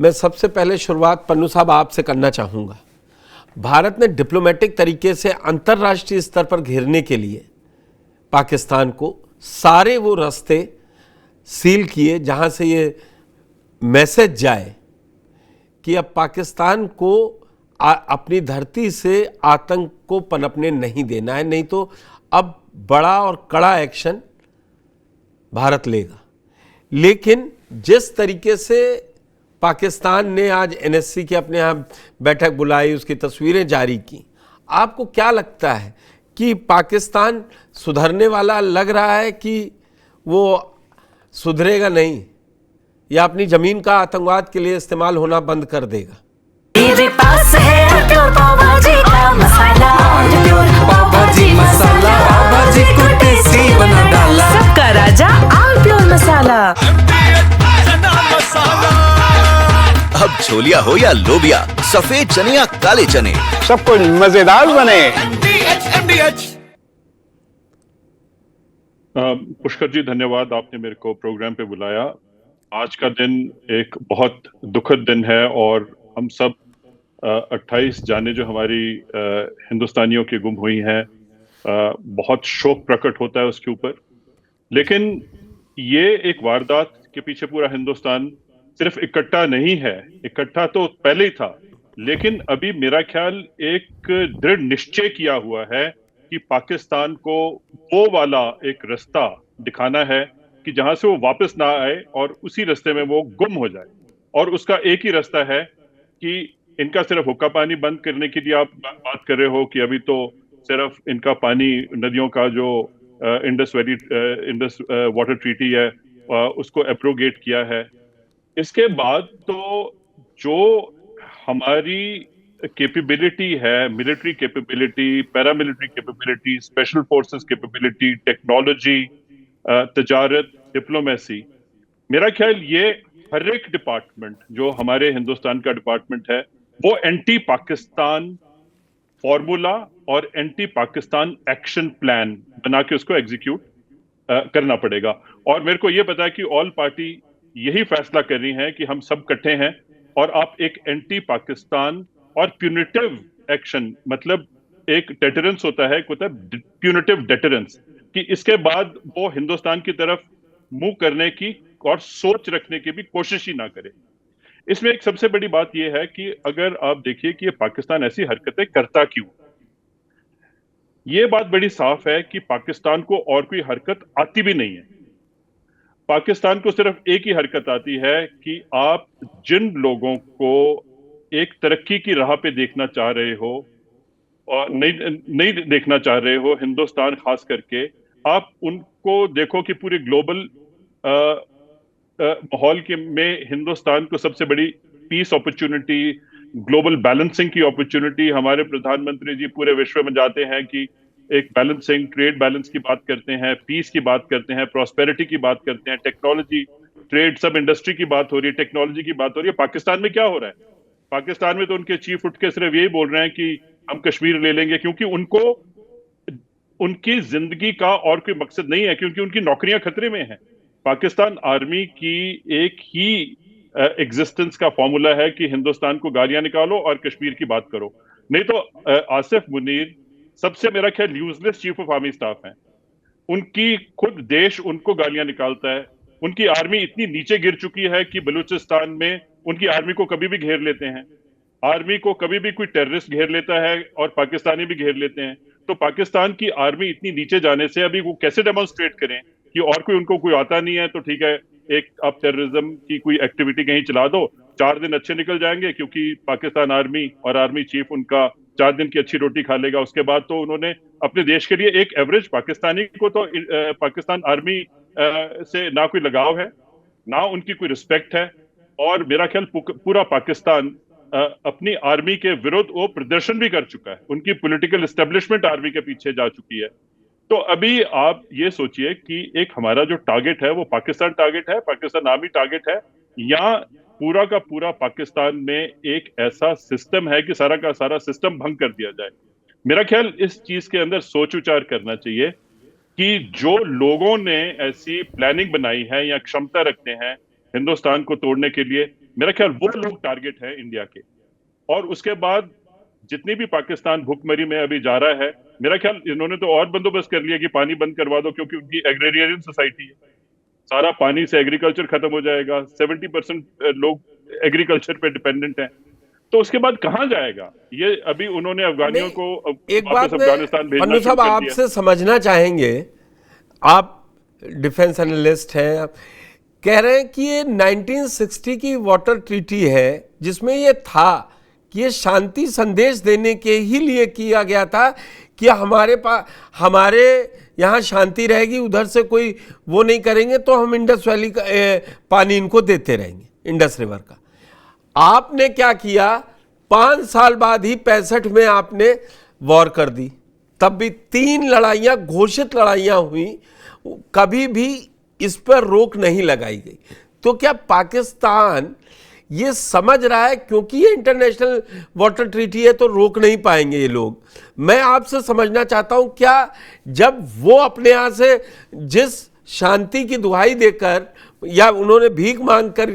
मैं सबसे पहले शुरुआत पन्नू साहब आपसे करना चाहूँगा। भारत ने डिप्लोमेटिक तरीके से अंतर्राष्ट्रीय स्तर पर घेरने के लिए पाकिस्तान को सारे वो रास्ते सील किए जहाँ से ये मैसेज जाए कि अब पाकिस्तान को अपनी धरती से आतंक को पनपने नहीं देना है, नहीं तो अब बड़ा और कड़ा एक्शन भारत लेगा। लेकिन जिस तरीके से पाकिस्तान ने आज एनएससी की अपने यहाँ बैठक बुलाई, उसकी तस्वीरें जारी की, आपको क्या लगता है कि पाकिस्तान सुधरने वाला लग रहा है कि वो सुधरेगा नहीं, या अपनी ज़मीन का आतंकवाद के लिए इस्तेमाल होना बंद कर देगा? मेरे पास है प्योर पाव भाजी का मसाला, प्योर पाव भाजी मसाला, पाव भाजी को टेस्टी बना डाला, सबका राजा आल प्योर मसाला। अब छोलिया हो या लोबिया, सफेद चने या काले चने, सब कुछ मजेदार बने। पुष्कर जी, धन्यवाद, आपने मेरे को प्रोग्राम पे बुलाया। आज का दिन एक बहुत दुखद दिन है और हम सब 28 जाने जो हमारी हिंदुस्तानियों की गुम हुई हैं, बहुत शोक प्रकट होता है उसके ऊपर। लेकिन ये एक वारदात के पीछे पूरा हिंदुस्तान सिर्फ इकट्ठा नहीं है, इकट्ठा तो पहले ही था, लेकिन अभी मेरा ख्याल एक दृढ़ निश्चय किया हुआ है कि पाकिस्तान को वो वाला एक रास्ता दिखाना है कि जहां से वो वापस ना आए और उसी रास्ते में वो गुम हो जाए। और उसका एक ही रास्ता है कि इनका सिर्फ हुक्का पानी बंद करने की भी आप बात कर रहे हो कि अभी तो सिर्फ इनका पानी, नदियों का जो इंडस वाटर ट्रीटी है उसको एब्रोगेट किया है। इसके बाद तो जो हमारी कैपेबिलिटी है, military capability, paramilitary capability, special forces capability, technology, तजारत, डिप्लोमेसी, मेरा ख्याल ये हर एक डिपार्टमेंट जो हमारे हिंदुस्तान का डिपार्टमेंट है वो एंटी पाकिस्तान फॉर्मूला और एंटी पाकिस्तान एक्शन प्लान बना के उसको एग्जीक्यूट करना पड़ेगा। और मेरे को ये पता है कि ऑल पार्टी यही फैसला कर रही है कि हम सब इकट्ठे हैं और आप एक एंटी पाकिस्तान और प्यूनिटिव एक्शन, मतलब एक डेटरेंस होता है प्यूनिटिव डेटरेंस, कि इसके बाद वो हिंदुस्तान की तरफ मुंह करने की और सोच रखने की भी कोशिश ही ना करे। इसमें एक सबसे बड़ी बात यह है कि अगर आप देखिए कि ये पाकिस्तान ऐसी हरकतें करता क्यों, ये बात बड़ी साफ है कि पाकिस्तान को और कोई हरकत आती भी नहीं है। पाकिस्तान को सिर्फ एक ही हरकत आती है कि आप जिन लोगों को एक तरक्की की राह पे देखना चाह रहे हो और नहीं देखना चाह रहे हो, हिंदुस्तान खास करके, आप उनको देखो कि पूरे ग्लोबल माहौल के में हिंदुस्तान को सबसे बड़ी पीस अपॉर्चुनिटी, ग्लोबल बैलेंसिंग की अपॉर्चुनिटी, हमारे प्रधानमंत्री जी पूरे विश्व में जाते हैं कि एक बैलेंसिंग, ट्रेड बैलेंस की बात करते हैं, पीस की बात करते हैं, प्रॉस्पेरिटी की बात करते हैं, टेक्नोलॉजी, ट्रेड, सब इंडस्ट्री की बात हो रही है, टेक्नोलॉजी की बात हो रही है। पाकिस्तान में क्या हो रहा है? पाकिस्तान में तो उनके चीफ उठ के सिर्फ यही बोल रहे हैं कि हम कश्मीर ले लेंगे, क्योंकि उनको उनकी जिंदगी का और कोई मकसद नहीं है, क्योंकि उनकी नौकरियां खतरे में हैं। पाकिस्तान आर्मी की एक ही एग्जिस्टेंस का फॉर्मूला है कि हिंदुस्तान को गालियां निकालो और कश्मीर की बात करो। नहीं तो आसिफ मुनीर सबसे मेरा ख्याल useless chief of army staff हैं। उनकी खुद देश उनको गालियां निकालता है। उनकी आर्मी इतनी नीचे गिर चुकी है कि बलूचिस्तान में उनकी आर्मी को कभी भी घेर लेते हैं। आर्मी को कभी भी कोई टेररिस्ट घेर लेता है और पाकिस्तानी भी घेर लेते हैं। तो पाकिस्तान की आर्मी इतनी नीचे जाने से अभी वो कैसे डेमोन्स्ट्रेट करें कि और कोई उनको कोई आता नहीं है, तो ठीक है एक आप टेररिज्म की कोई एक्टिविटी कहीं चला दो, 4 दिन अच्छे निकल जाएंगे क्योंकि पाकिस्तान आर्मी और आर्मी चीफ उनका 4 दिन की अच्छी रोटी खा लेगा। उसके बाद तो उन्होंने अपने देश के लिए, एक एवरेज पाकिस्तानी को तो पाकिस्तान आर्मी से ना कोई लगाव है, ना उनकी कोई रिस्पेक्ट है, और मेरा ख्याल पूरा पाकिस्तान अपनी आर्मी के विरुद्ध वो प्रदर्शन भी कर चुका है। उनकी पॉलिटिकल एस्टेब्लिशमेंट आर्मी के पीछे जा चुकी है। तो अभी आप ये सोचिए कि एक हमारा जो टारगेट है वो पाकिस्तान टारगेट है, पाकिस्तान आर्मी टारगेट है, या पूरा का पूरा पाकिस्तान में एक ऐसा सिस्टम है कि सारा का सारा सिस्टम भंग कर दिया जाए। मेरा ख्याल इस चीज के अंदर सोच विचार करना चाहिए कि जो लोगों ने ऐसी प्लानिंग बनाई है या क्षमता रखते हैं हिंदुस्तान को तोड़ने के लिए, मेरा ख्याल वो लोग टारगेट है इंडिया के। और उसके बाद जितनी भी पाकिस्तान भुखमरी में अभी जा रहा है, मेरा ख्याल इन्होंने तो और बंदोबस्त कर लिया कि पानी बंद करवा दो, क्योंकि उनकी एग्रेरियन सोसाइटी है, सारा पानी से एग्रीकल्चर खत्म हो जाएगा, 70% लोग एग्रीकल्चर पे डिपेंडेंट हैं। तो उसके बाद कहां जाएगा ये? अभी उन्होंने अफगानियों को एक बात अफगानिस्तान भेजना पन्नू शुरू साहब कर दिया। आपसे समझना चाहेंगे, आप डिफेंस एनालिस्ट हैं, कह रहे हैं कि ये 1960 की वाटर ट्रीटी है जिसमें ये था कि ये शांति संदेश देने के ही लिए किया गया था कि हमारे यहाँ शांति रहेगी, उधर से कोई वो नहीं करेंगे तो हम इंडस वैली का पानी इनको देते रहेंगे, इंडस रिवर का। आपने क्या किया, 5 साल बाद ही 65 में आपने वॉर कर दी, तब भी 3 लड़ाइयाँ घोषित लड़ाइयाँ हुई, कभी भी इस पर रोक नहीं लगाई गई। तो क्या पाकिस्तान ये समझ रहा है क्योंकि ये इंटरनेशनल वाटर ट्रीटी है तो रोक नहीं पाएंगे ये लोग? मैं आपसे समझना चाहता हूं, क्या जब वो अपने यहाँ से जिस शांति की दुहाई देकर या उन्होंने भीख मांग कर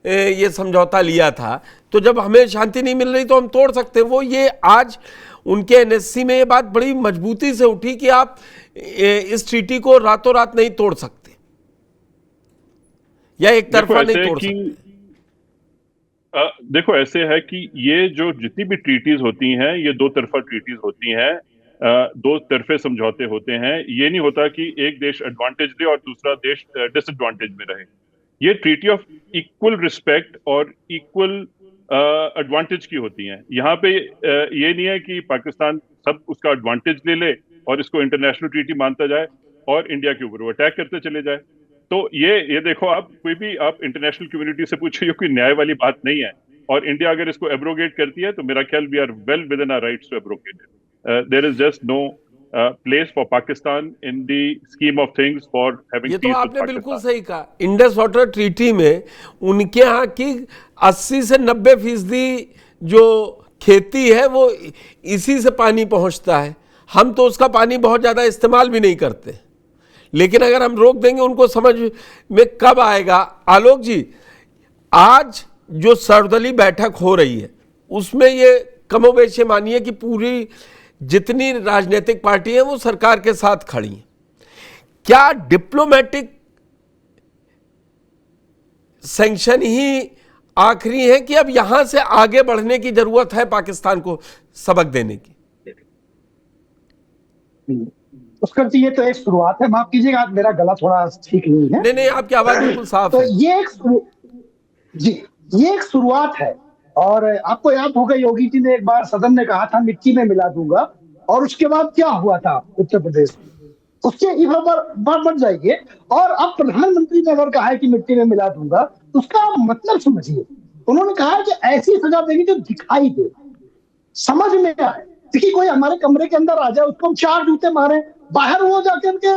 ये समझौता लिया था, तो जब हमें शांति नहीं मिल रही तो हम तोड़ सकते, वो ये आज उनके एनएससी में ये बात बड़ी मजबूती से उठी कि आप इस ट्रीटी को रातों रात नहीं तोड़ सकते या एक तरफा नहीं तोड़ सकते। देखो ऐसे है कि ये जो जितनी भी ट्रीटीज होती हैं, ये 2 तरफा ट्रीटीज होती हैं, 2 तरफे समझौते होते हैं। ये नहीं होता कि एक देश एडवांटेज दे और दूसरा देश डिसएडवांटेज में रहे। ये ट्रीटी ऑफ इक्वल रिस्पेक्ट और इक्वल एडवांटेज की होती हैं। यहाँ पे ये नहीं है कि पाकिस्तान सब उसका एडवांटेज ले ले और इसको इंटरनेशनल ट्रीटी मानता जाए और इंडिया के ऊपर वो अटैक करते चले जाए। तो ये देखो, आप कोई भी आप इंटरनेशनल कम्युनिटी से पूछो, ये कोई न्याय वाली बात नहीं है। और इंडिया अगर इसको एब्रोगेट करती है तो मेरा ख्याल we are well within our rights to abrogate it. There is just no place for Pakistan in the scheme of things for having ये पीस तो विद आपने बिल्कुल पाकिस्तान। सही कहा। इंडस वाटर ट्रीटी में उनके यहाँ की 80 से 90% जो खेती है वो इसी से पानी पहुंचता है। हम तो उसका पानी बहुत ज़्यादा इस्तेमाल भी नहीं करते, लेकिन अगर हम रोक देंगे उनको समझ में कब आएगा। आलोक जी, आज जो सर्वदलीय बैठक हो रही है उसमें ये कमोबेश मानिए कि पूरी जितनी राजनीतिक पार्टी है वो सरकार के साथ खड़ी है। क्या डिप्लोमेटिक सैंक्शन ही आखिरी है कि अब यहां से आगे बढ़ने की जरूरत है पाकिस्तान को सबक देने की? उसका ये तो एक शुरुआत है। माफ कीजिएगा, मेरा गला थोड़ा ठीक नहीं है। नहीं, आपकी आवाज बिल्कुल साफ तो है। ये एक शुरुआत है। और आपको याद होगा योगी जी ने एक बार सदन में कहा था मिट्टी में मिला दूंगा, और उसके बाद क्या हुआ था उत्तर प्रदेश में, उसके बढ़ जाइए। और अब प्रधानमंत्री ने अगर कहा है कि मिट्टी में मिला दूंगा, तो उसका मतलब समझिए। उन्होंने कहा है कि ऐसी सजा देगी जो दिखाई दे, समझ में आए। देखिए, कोई हमारे कमरे के अंदर आ जाए, उसको हम 4 जूते मारे, बाहर वो जाकर के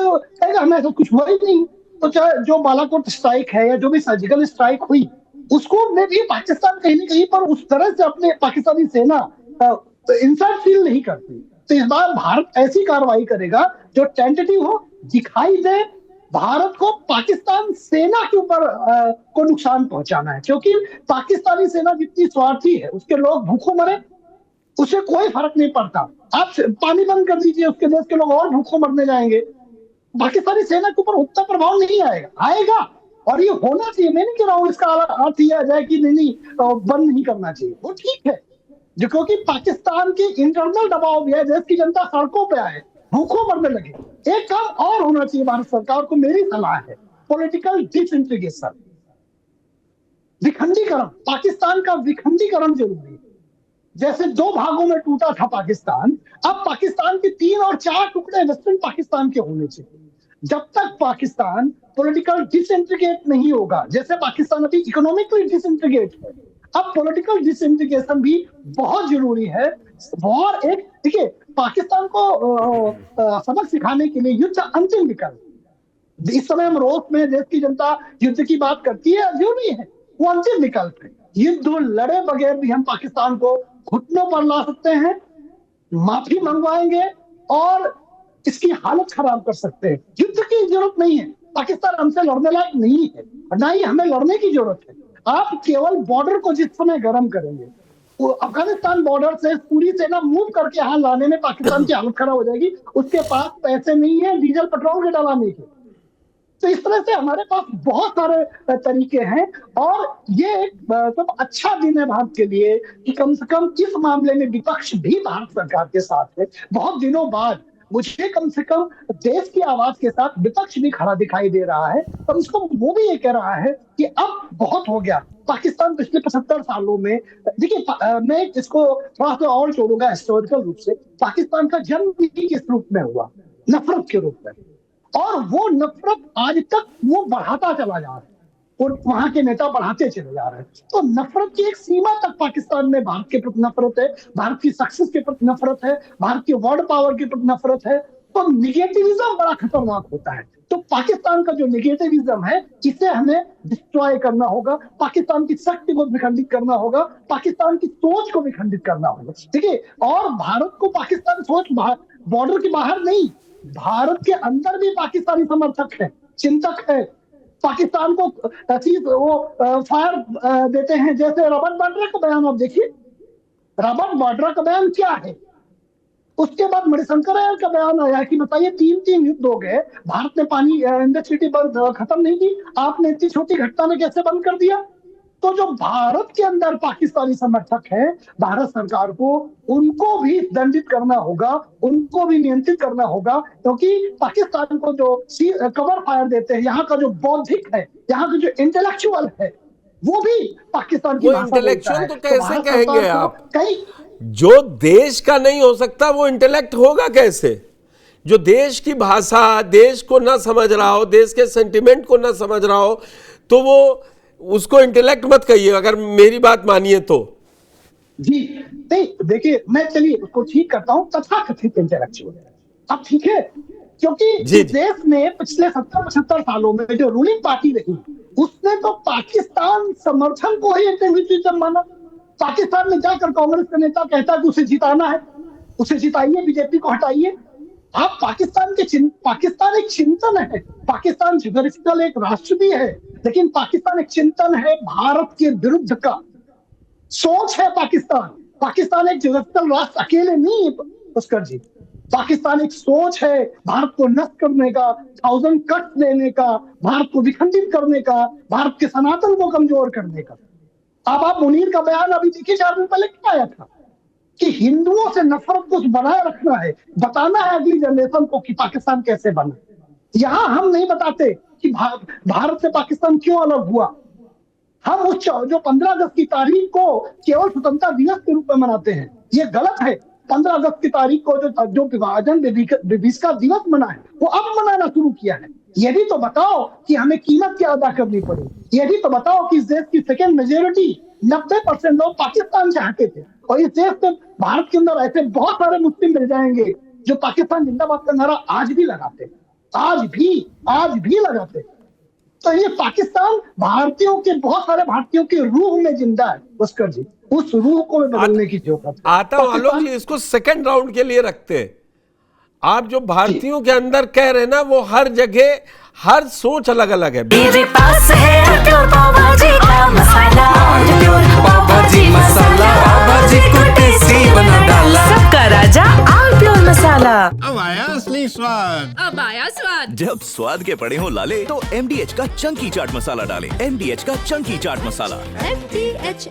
हमें तो कुछ हुआ ही नहीं। तो चाहे जो बालाकोट स्ट्राइक है या जो भी सर्जिकल स्ट्राइक हुई, उसको में भी पाकिस्तान कहीं ना कहीं पर उस तरह से अपने पाकिस्तानी सेना इंसल्ट फील नहीं करती। तो इस बार भारत ऐसी कार्रवाई करेगा जो टेंटेटिव हो, दिखाई दे भारत को पाकिस्तान सेना के ऊपर को नुकसान पहुंचाना है। क्योंकि पाकिस्तानी सेना जितनी स्वार्थी है, उसके लोग भूखों मरे, उसे कोई फर्क नहीं पड़ता। आप पानी बंद कर दीजिए, उसके देश के लोग और भूखों मरने जाएंगे। पाकिस्तानी सेना के ऊपर उतना प्रभाव नहीं आएगा। और ये होना चाहिए। मैं नहीं कह रहा हूँ इसका अर्थ ये आ जाए कि नहीं बंद नहीं करना चाहिए, वो ठीक है, जो क्योंकि पाकिस्तान की इंटरनल दबाव भी है, देश की जनता सड़कों पे आए, भूखों मरने लगे। एक काम और होना चाहिए भारत सरकार को, मेरी सलाह है, पॉलिटिकल डिसइंटीग्रेशन, विखंडीकरण। पाकिस्तान का विखंडीकरण जरूरी है। जैसे 2 भागों में टूटा था पाकिस्तान, अब पाकिस्तान के 3 और 4 टुकड़े वेस्टर्न पाकिस्तान के होने चाहिए। जब तक पाकिस्तान पॉलिटिकल डिसइंटीग्रेट नहीं होगा, जैसे पाकिस्तान अभी इकोनॉमिकली डिसइंटीग्रेट है, अब पॉलिटिकल डिसइंटीग्रेशन भी बहुत जरूरी है। और एक देखिए, पाकिस्तान को सबक सिखाने के लिए युद्ध अंतिम विकल्प। इस समय हम रोष में देश की जनता युद्ध की बात करती है, जरूरी है, वो अंतिम विकल्प है। युद्ध लड़े बगैर भी हम पाकिस्तान को घुटनों पर ला सकते हैं, माफी मंगवाएंगे और इसकी हालत खराब कर सकते हैं। युद्ध की जरूरत नहीं है। पाकिस्तान हमसे लड़ने लायक नहीं है, ना ही हमें लड़ने की जरूरत है। आप केवल बॉर्डर को जिस समय गर्म करेंगे, वो अफगानिस्तान बॉर्डर से पूरी सेना मूव करके यहाँ लाने में पाकिस्तान की हालत खराब हो जाएगी। उसके पास पैसे नहीं है डीजल पेट्रोल के डलाने के। तो इस तरह से हमारे पास बहुत सारे तरीके हैं, और ये एक अच्छा दिन है भारत के लिए कि कम से कम इस मामले में विपक्ष भी भारत सरकार के साथ है। बहुत दिनों बाद मुझे कम से कम देश की आवाज के साथ विपक्ष भी खड़ा दिखाई दे रहा है। कम से कम वो भी ये कह रहा है कि अब बहुत हो गया। पाकिस्तान पिछले 75 सालों में, देखिए मैं इसको थोड़ा सा और जोड़ूंगा हिस्टोरिकल रूप से, पाकिस्तान का जन्म भी किस रूप में हुआ? नफरत के रूप में, और वो नफरत आज तक वो बढ़ाता चला जा रहा है और वहां के नेता बढ़ाते चले जा रहे हैं। तो नफरत की एक सीमा तक पाकिस्तान में भारत के प्रति नफरत है, भारत की सक्सेस के प्रति नफरत है, भारत की वर्ल्ड पावर के प्रति नफरत है। तो निगेटिविज्म बड़ा खतरनाक होता है। तो पाकिस्तान का जो निगेटिविज्म है, इसे हमें डिस्ट्रॉय करना होगा, पाकिस्तान की शक्ति को विखंडित करना होगा, पाकिस्तान की सोच को विखंडित करना होगा, ठीक है। और भारत को पाकिस्तान सोच बॉर्डर के बाहर नहीं, भारत के अंदर भी पाकिस्तानी समर्थक है, चिंतक है, पाकिस्तान को वो फायर देते हैं। जैसे रॉबर्ट वाड्रा का बयान आप देखिए, रॉबर्ट वाड्रा का बयान क्या है। उसके बाद मणिशंकर अय्यर का बयान आया कि बताइए 3 युद्ध हो गए, भारत ने पानी इंडस्ट्री बंद खत्म नहीं की, आपने इतनी छोटी घटना में कैसे बंद कर दिया? तो जो भारत के अंदर पाकिस्तानी समर्थक हैं, भारत सरकार को उनको भी दंडित करना होगा, उनको भी नियंत्रित करना होगा, क्योंकि पाकिस्तान को जो कवर फायर देते हैं, यहाँ का जो बौद्धिक है, यहाँ का जो इंटेलेक्चुअल है, वो भी पाकिस्तान की भाषा बोलता है। तो कैसे कहेंगे आप? कई जो देश का नहीं हो सकता वो इंटेलेक्ट होगा कैसे? जो देश की भाषा, देश को ना समझ रहा हो, देश के सेंटिमेंट को ना समझ रहा हो, तो वो उसको इंटेलेक्ट मत कहिए, अगर मेरी बात मानिए तो। जी नहीं, देखिए मैं चलिए उसको ठीक करता हूँ, तथाकथित इंटेलेक्चुअल। अब ठीक है, क्योंकि इस देश में पिछले 70-75 सालों में जो रूलिंग पार्टी रही, उसने तो पाकिस्तान समर्थन को ही इंटेलेक्चुअलिज्म माना। पाकिस्तान में जाकर कांग्रेस का नेता कहता है कि उसे जिताना है, उसे जिताइए, बीजेपी को हटाइए। आप पाकिस्तान एक चिंतन है, पाकिस्तान ज्योग्राफिकल एक राष्ट्र भी है, लेकिन पाकिस्तान एक चिंतन है भारत के विरुद्ध का, सोच है पाकिस्तान एक ज्योग्राफिकल राष्ट्र अकेले नहीं है पुष्कर जी। पाकिस्तान एक सोच है भारत को नष्ट करने का, 1000 कट देने का, भारत को विखंडित करने का, भारत के सनातन को कमजोर करने का। अब आप मुनीर का बयान अभी देखिए 4 दिन पहले क्या आया था कि हिंदुओं से नफरत को बनाए रखना है, बताना है अगली जनरेशन को कि पाकिस्तान कैसे बना। यहां हम नहीं बताते कि भारत से पाकिस्तान क्यों अलग हुआ। हम उस जो 15 अगस्त की तारीख को केवल स्वतंत्रता दिवस के रूप में मनाते हैं, ये गलत है। 15 अगस्त की तारीख को जो विभाजन विभीषिका दिवस मना है, वो अब मनाना शुरू किया है। ये भी तो बताओ कि हमें कीमत क्या अदा करनी पड़ी। ये भी तो बताओ कि इस देश की सेकेंड मेजोरिटी 90% लोग पाकिस्तान चाहते थे, और इस देश में भारत के अंदर ऐसे बहुत सारे मुस्लिम मिल जाएंगे जो पाकिस्तान जिंदाबाद का नारा आज भी लगाते, आज भी लगाते। तो ये पाकिस्तान भारतीयों के, बहुत सारे भारतीयों के रूह में जिंदा है पुष्कर जी। उस रूह को बदलने की जरूरत है। आता हूं आलोक जी, इसको सेकंड राउंड के लिए रखते हैं। आप जो भारतीयों के अंदर कह रहे हैं ना, वो हर जगह हर सोच अलग अलग है। मेरे पास है प्योर पाव भाजी का मसाला, पाव भाजी मसाला, पाव भाजी को टेस्टी बना डाला, सबका राजा ऑल प्योर मसाला। अब आया असली स्वाद, अब आया स्वाद। जब स्वाद के पड़े हो लाले तो MDH का चंकी चाट मसाला डालें। MDH का चंकी चाट मसाला। MDH